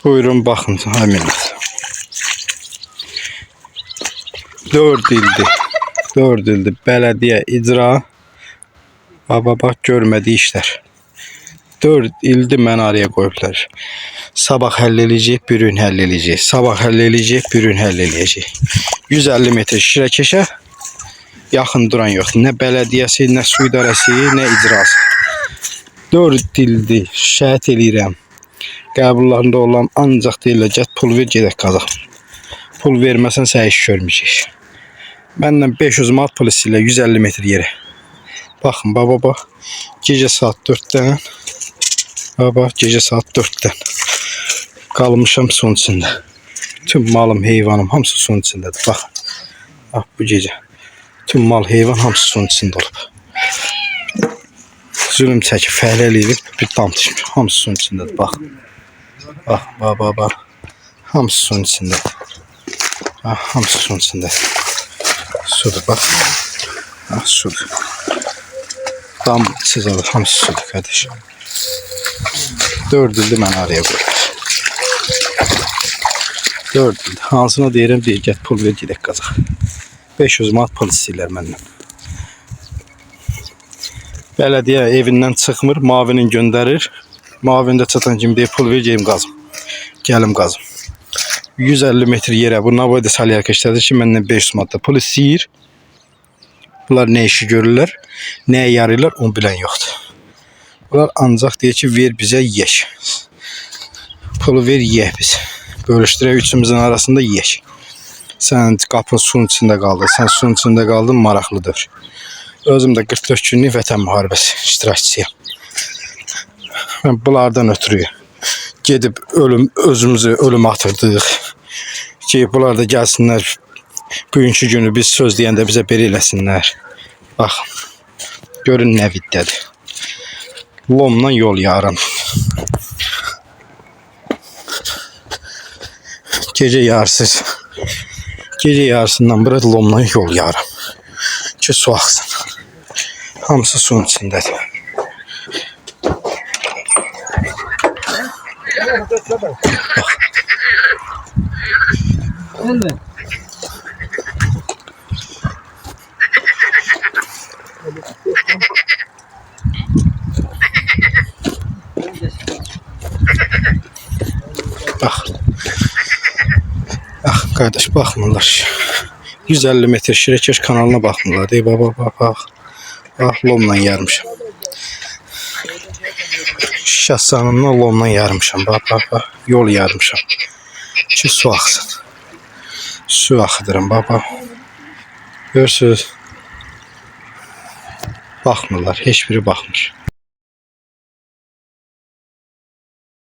Buyurun bakın millet. 4 ildir. 4 ildir belediye icra. Bak görmediği işler. 4 ildir mən araya koyublar. Sabah həll eləyəcək, bir gün həll eləyəcək. Sabah həll eləyəcək, bir gün həll eləyəcək. 150 metr Şirəkeşə yaxın duran yoxdur. Nə bələdiyyəsi, nə su idarəsi, nə icrası. 4 ildir şəhət eləyirəm. Qəbullarında olan ancaq deyirlər get pul ver gedək qazaq. Pul verməsən sən iş görməyəcək. Məndən 500 manat pul istəyirlər 150 metr yerə. Baxın baba. Gecə saat 4-dən baba gecə saat 4-dən qalmışam suyun içində. Tüm malım, heyvanım hamısı suyun içindədir. Baxın. Bax bu gecə. Tüm mal, heyvan hamısı suyun içində olub. Zülüm çəkib, fəhlə eləyib, bir dam düşmüş. Hamısı suyun içindədir. Baxın. Bax. Hamısı suyun içindədir. Hamısı suyun içindədir. Sudur bax. Sudur. Dam siz alır. Hamısı sudur kardeş. 4 ildir mən araya qoyuram. 4 ildir. Hansına deyirəm deyir get pul ver gedək qazaq. 500 manat pul istəyirlər məndən. Bələdiyyə evindən çıxmır, mavinin göndərir. Mavində çatan kimi deyir pul ver gedəm qazım. Gəlim qazım. 150 metr yerə bu Navoyda Salyanka işlədir ki məndən 500 manat da pul istəyir. Bunlar nə işi görürlər, nəyə yarayırlar onu bilən yoxdur. Bunlar ancaq deyir ki ver bizə yeyək. Pulu ver yeyək biz. Bölüşdürək üçümüzün arasında yeyək. Sən qapın suyun içində qaldın, sən suyun içində qaldın maraqlıdır. Özüm də 44 günlük vətən müharibəsi iştirakçısıyam. Mən bunlardan ötürü gedib özümüzü ölüm atırdıq. Ki bunlar da gəlsinlər bugünkü günü biz söz deyəndə bizə beri eləsinlər. Baxın. Görün nə viddədir. Lomla yol yarım. Gece yarısız. Gece yarısından bura lomla yol yarım. Ki su axsın. Hamısı suyun içindədir. Bak. Kardeş bakmırlar. 150 metr Şirəkeş kanalına bakmırlar. Dey bak. Bak lomla yarmışam. Şahsanımla lomla yarmışam. Bak. Yol yarmışam. Ki su axsın. Su axıdıram baba. Görürsünüz. Bakmırlar. Heç biri bakmır.